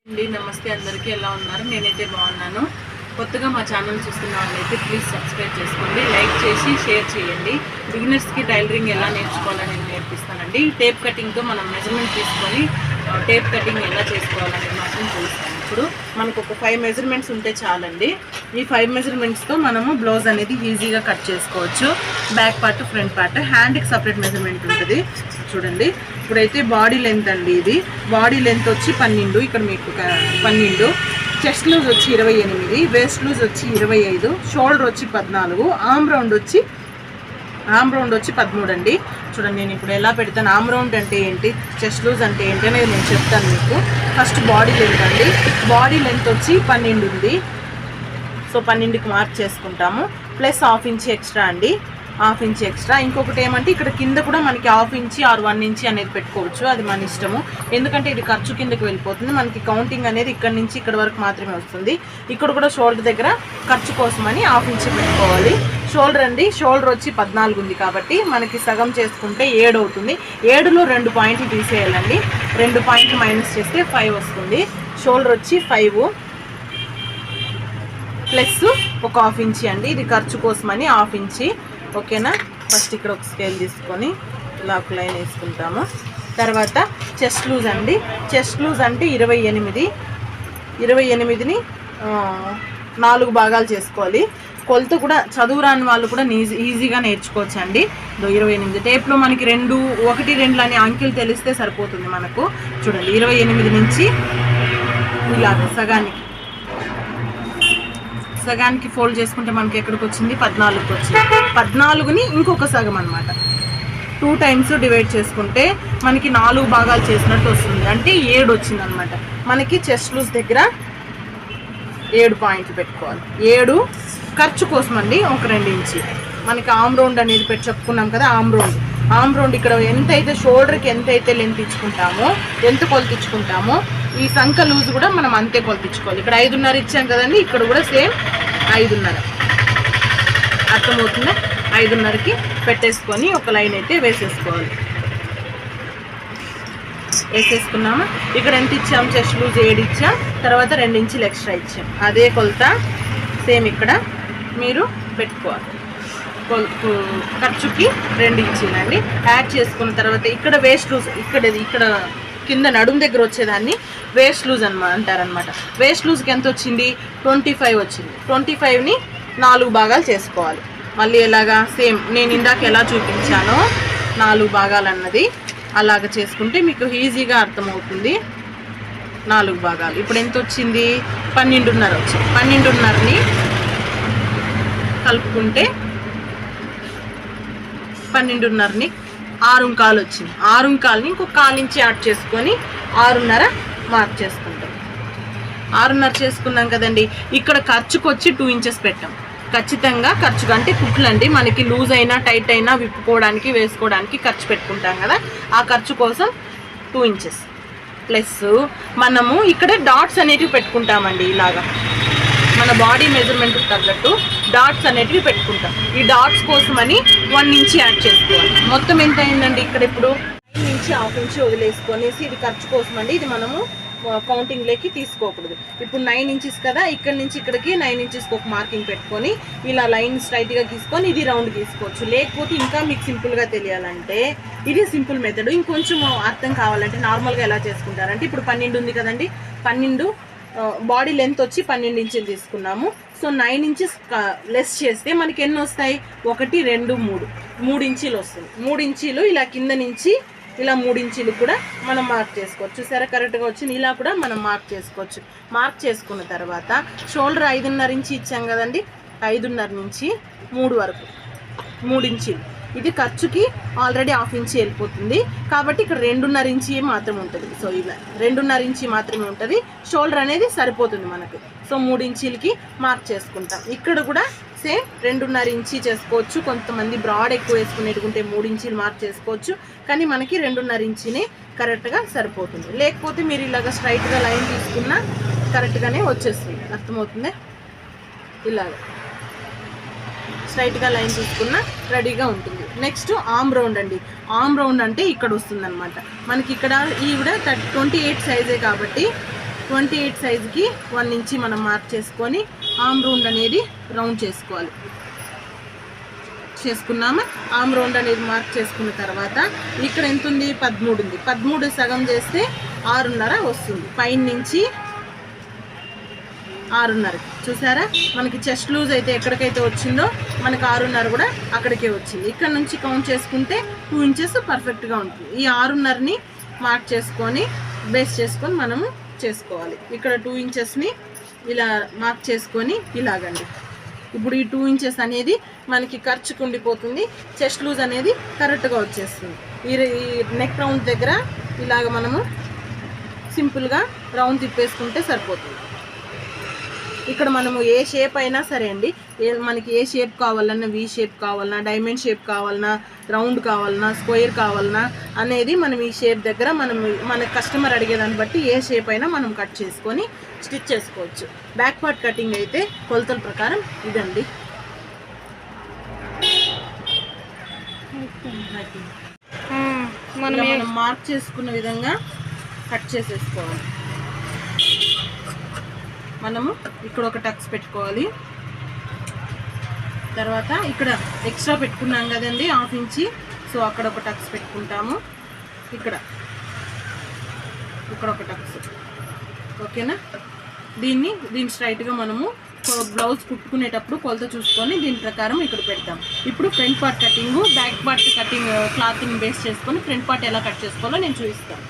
నమస్తే అందరికీ ఎలా ఉన్నారు? నేనైతే బాగున్నాను. కొత్తగా మా ఛానల్ చూస్తున్న వాళ్ళైతే ప్లీజ్ సబ్స్క్రైబ్ చేసుకోండి, లైక్ చేసి షేర్ చేయండి. బిగినర్స్కి టైలరింగ్ ఎలా నేర్చుకోవాలని నేను నేర్పిస్తానండి. టేప్ కటింగ్తో మనం మెజర్మెంట్ తీసుకొని టేప్ కటింగ్ ఎలా చేసుకోవాలనేది మాత్రం చూస్తాను. ఇప్పుడు మనకు ఒక 5 మెజర్మెంట్స్ ఉంటే చాలండి. ఈ 5 మెజర్మెంట్స్తో మనము బ్లౌజ్ అనేది ఈజీగా కట్ చేసుకోవచ్చు. బ్యాక్ పార్ట్, ఫ్రంట్ పార్ట్, హ్యాండ్కి సపరేట్ మెజర్మెంట్ ఉంటుంది. చూడండి, ఇప్పుడైతే బాడీ లెంత్ అండి. ఇది బాడీ లెంత్ వచ్చి 12, ఇక్కడ మీకు 12, చెస్ట్ లూజ్ వచ్చి 28, వేస్ట్ లూజ్ వచ్చి 25, షోల్డర్ వచ్చి 14, ఆమ్ రౌండ్ వచ్చి 13 అండి. చూడండి, నేను ఇప్పుడు ఎలా పెడతాను, ఆమ్ రౌండ్ అంటే ఏంటి, చెస్ట్ లూజ్ అంటే ఏంటి అనేది నేను చెప్తాను మీకు. ఫస్ట్ బాడీ లెంత్ అండి. బాడీ లెంత్ వచ్చి 12 ఉంది. సో 12కి మార్క్ చేసుకుంటాము. ప్లస్ ½ ఇంచ్ ఎక్స్ట్రా అండి, ½ ఇంచ్ ఎక్స్ట్రా. ఇంకొకటి ఏమంటే ఇక్కడ కింద కూడా మనకి ½ ఇంచ్ ఆర్ 1 ఇంచ్ అనేది పెట్టుకోవచ్చు, అది మన ఇష్టము. ఎందుకంటే ఇది ఖర్చు కిందకి వెళ్ళిపోతుంది. మనకి కౌంటింగ్ అనేది ఇక్కడ నుంచి ఇక్కడ వరకు మాత్రమే వస్తుంది. ఇక్కడ కూడా షోల్డర్ దగ్గర ఖర్చు కోసమని ½ ఇంచ్ పెట్టుకోవాలి. షోల్డర్ అండి, షోల్డర్ వచ్చి 14 ఉంది కాబట్టి మనకి సగం చేసుకుంటే 7 అవుతుంది. 7లో 2 పాయింట్లు తీసేయాలండి. 2 పాయింట్లు మైనస్ చేస్తే 5 వస్తుంది. షోల్డర్ వచ్చి 5 ప్లస్ ఒక ½ ఇంచ్ అండి, ఇది ఖర్చు కోసమని ½ ఇంచ్. ఓకేనా? ఫస్ట్ ఇక్కడ ఒక స్కేల్ తీసుకొని ఇలా ఒక లైన్ వేసుకుంటాము. తర్వాత చెస్ట్ లూజ్ అండి. చెస్ట్ లూజ్ అంటే 28ని 4 భాగాలు చేసుకోవాలి. కొలత కూడా చదువు రాని వాళ్ళు కూడా ఈజీగా నేర్చుకోవచ్చు అండి. 28 టేప్లో మనకి 2, 1, 2 అని అంకెలు తెలిస్తే సరిపోతుంది మనకు. చూడండి, 28 నుంచి ఇలా సగానికి ఫోల్డ్ చేసుకుంటే మనకి ఎక్కడికి వచ్చింది, 14కి వచ్చింది. 14ని ఇంకొక సగం అనమాట 2 టైమ్స్ డివైడ్ చేసుకుంటే మనకి 4 భాగాలు చేసినట్టు వస్తుంది. అంటే 7 వచ్చింది అనమాట. మనకి చెస్ట్ లూజ్ దగ్గర 7 పాయింట్లు పెట్టుకోవాలి. 7 ఖర్చు కోసం అండి, ఒక 2 ఇంచ్. మనకి ఆమ్ రౌండ్ అనేది చెప్పుకున్నాం కదా, ఆమ్ రౌండ్ ఇక్కడ ఎంతైతే షోల్డర్కి ఎంతైతే లెంత్ ఇచ్చుకుంటామో, ఎంత కొలత ఇచ్చుకుంటామో, ఈ సంఖ లూజ్ కూడా మనం అంతే కొలతించుకోవాలి. ఇక్కడ 5.5 ఇచ్చాం కదండి, ఇక్కడ కూడా సేమ్ 5.5. అర్థమవుతుందా? 5.5కి పెట్టేసుకొని ఒక లైన్ అయితే వేసేసుకోవాలి. వేసేసుకున్నామా? ఇక్కడ ఎంత ఇచ్చాం, చెస్ట్ లూజ్ 7 ఇచ్చాం, తర్వాత 2 ఇంచులు ఎక్స్ట్రా ఇచ్చాం. అదే కొలత సేమ్ ఇక్కడ మీరు పెట్టుకోవాలి. ఖర్చుకి 2 ఇంచులండి యాడ్ చేసుకున్న తర్వాత ఇక్కడ వేస్ట్ లూజ్, ఇక్కడ కింద నడుము దగ్గర వచ్చేదాన్ని వేస్ట్ లూజ్ అంటారనమాట. వేస్ట్ లూజ్కి ఎంత వచ్చింది, 25 వచ్చింది. 25ని 4 భాగాలు చేసుకోవాలి. మళ్ళీ ఎలాగా, సేమ్ నేను ఇందాక ఎలా చూపించానో 4 భాగాలు అన్నది అలాగ చేసుకుంటే మీకు ఈజీగా అర్థమవుతుంది. 4 భాగాలు. ఇప్పుడు ఎంత వచ్చింది, 12.5 వచ్చింది. 12.5ని కలుపుకుంటే 12.5ని 6.25 వచ్చింది. 6.25ని ఇంకొక 1/4 ఇంచ్ యాడ్ చేసుకొని 6.5 మార్క్ చేసుకుంటాం. 6.5 చేసుకున్నాం కదండి. ఇక్కడ ఖర్చుకు వచ్చి 2 ఇంచెస్ పెట్టాం. ఖచ్చితంగా ఖర్చుకు అంటే కుట్లు అండి, మనకి లూజ్ అయినా టైట్ అయినా విప్పుకోవడానికి వేసుకోవడానికి ఖర్చు పెట్టుకుంటాం కదా, ఆ ఖర్చు కోసం 2 ఇంచెస్. ప్లస్ మనము ఇక్కడ డాట్స్ అనేటివి పెట్టుకుంటామండి. ఇలాగా మన బాడీ మెజర్మెంట్కి తగ్గట్టు డాట్స్ అనేటివి పెట్టుకుంటాం. ఈ డాట్స్ కోసమని 1 ఇంచ్ యాడ్ చేసుకోవాలి. మొత్తం ఎంత అయిందండి, ఇక్కడ ఇప్పుడు 9 నుంచి ½ ఇంచ్ వదిలేసుకొనేసి, ఇది ఖర్చు కోసం అండి, ఇది మనము కౌంటింగ్లోకి తీసుకోకూడదు. ఇప్పుడు 9 ఇంచెస్ కదా, ఇక్కడ నుంచి ఇక్కడికి 9 ఇంచెస్కి ఒక మార్కింగ్ పెట్టుకొని ఇలా లైన్ స్ట్రైట్గా గీసుకొని ఇది రౌండ్ గీసుకోవచ్చు. లేకపోతే ఇంకా మీకు సింపుల్గా తెలియాలంటే ఇది సింపుల్ మెథడ్. ఇంకొంచెం అర్థం కావాలంటే నార్మల్గా ఎలా చేసుకుంటారంటే, ఇప్పుడు 12 ఉంది కదండి, 12 బాడీ లెంత్ వచ్చి 12 ఇంచులు తీసుకున్నాము. సో 9 ఇంచెస్ లెస్ చేస్తే మనకి ఎన్ని వస్తాయి, 1, 2, 3 ఇంచీలు వస్తుంది. 3 ఇంచీలు ఇలా కింద నుంచి ఇలా 3 ఇంచీలు కూడా మనం మార్క్ చేసుకోవచ్చు. చూసారా, కరెక్ట్గా వచ్చింది. ఇలా కూడా మనం మార్క్ చేసుకోవచ్చు. మార్క్ చేసుకున్న తర్వాత షోల్డర్ 5.5 ఇంచ్ ఇచ్చాం కదండి, 5.5 నుంచి 3 వరకు 3 ఇంచీలు. ఇది ఖర్చుకి ఆల్రెడీ ½ ఇంచ్ వెళ్ళిపోతుంది కాబట్టి ఇక్కడ 2.5 ఇంచ్ మాత్రమే ఉంటుంది. సో ఇలా 2.5 ఇంచ్ మాత్రమే ఉంటుంది. షోల్డర్ అనేది సరిపోతుంది మనకు. సో 3 ఇంచీలకి మార్క్ చేసుకుంటాం. ఇక్కడ కూడా సేమ్ 2.5 ఇంచ్ చేసుకోవచ్చు. కొంతమంది బ్రాడ్ ఎక్కువ వేసుకునేటుకుంటే 3 ఇంచీలు మార్క్ చేసుకోవచ్చు. కానీ మనకి 2.5 ఇంచునే కరెక్ట్గా సరిపోతుంది. లేకపోతే మీరు ఇలాగ స్ట్రైట్గా లైన్ తీసుకున్నా కరెక్ట్గానే వచ్చేస్తుంది. అర్థమవుతుంది? ఇలాగ స్ట్రైట్గా లైన్ తీసుకున్నా రెడీగా ఉంటుంది. నెక్స్ట్ ఆమ్ రౌండ్ అండి. ఆమ్ రౌండ్ అంటే ఇక్కడ వస్తుందన్నమాట. మనకి ఇక్కడ ఈవిడ 28 సైజే కాబట్టి 28 సైజుకి 1 ఇంచి మనం మార్క్ చేసుకొని ఆమ్ రౌండ్ అనేది రౌండ్ చేసుకున్నాము. ఆమ్ రౌండ్ అనేది మార్క్ చేసుకున్న తర్వాత ఇక్కడ ఎంత ఉంది, 13 ఉంది. 13 సగం చేస్తే 6.5 వస్తుంది. పైన నుంచి 6.5 చూసారా, మనకి చెస్ట్ లూజ్ అయితే ఎక్కడికైతే వచ్చిందో మనకి 6.5 కూడా అక్కడికే వచ్చింది. ఇక్కడ నుంచి కౌంట్ చేసుకుంటే 2 ఇంచెస్ పర్ఫెక్ట్గా ఉంటుంది. ఈ 6.5ని మార్క్ చేసుకొని బేస్ చేసుకొని మనము చేసుకోవాలి. ఇక్కడ 2 ఇంచెస్ని ఇలా మార్క్ చేసుకొని ఇలాగండి. ఇప్పుడు ఈ 2 ఇంచెస్ అనేది మనకి ఖర్చుకు ఉండిపోతుంది. చెస్ట్ లూజ్ అనేది కరెక్ట్గా వచ్చేస్తుంది. ఈ నెక్ రౌండ్ దగ్గర ఇలాగ మనము సింపుల్గా రౌండ్ తిప్పేసుకుంటే సరిపోతుంది. ఇక్కడ మనము ఏ షేప్ అయినా సరే అండి, మనకి ఏ షేప్ కావాలన్నా, వి షేప్ కావాలన్నా, డైమండ్ షేప్ కావాలన్నా, రౌండ్ కావాలన్నా, స్క్వేర్ కావాలన్నా అనేది మనం ఈ షేప్ దగ్గర మన కస్టమర్ అడిగేదాన్ని బట్టి ఏ షేప్ అయినా మనం కట్ చేసుకొని స్టిచ్ చేసుకోవచ్చు. బ్యాక్ పార్ట్ కటింగ్ అయితే కొలతల ప్రకారం ఇదండి. మనం మార్క్ చేసుకున్న విధంగా కట్ చేసేసుకోవాలి. మనము ఇక్కడ ఒక టక్స్ పెట్టుకోవాలి. తర్వాత ఇక్కడ ఎక్స్ట్రా పెట్టుకున్నాం కదండి 1/2 ఇంచి, సో అక్కడ ఒక టక్స్ పెట్టుకుంటాము. ఇక్కడ ఒక టక్స్, ఓకేనా. దీన్ని స్ట్రైట్గా మనము బ్లౌజ్ కుట్టుకునేటప్పుడు కొలత చూసుకొని దీని ప్రకారం ఇక్కడ పెడతాం. ఇప్పుడు front part cutting, back part cutting క్లాత్ని బేస్ చేసుకొని ఫ్రంట్ పార్ట్ ఎలా కట్ చేసుకోవాలో నేను చూపిస్తాను.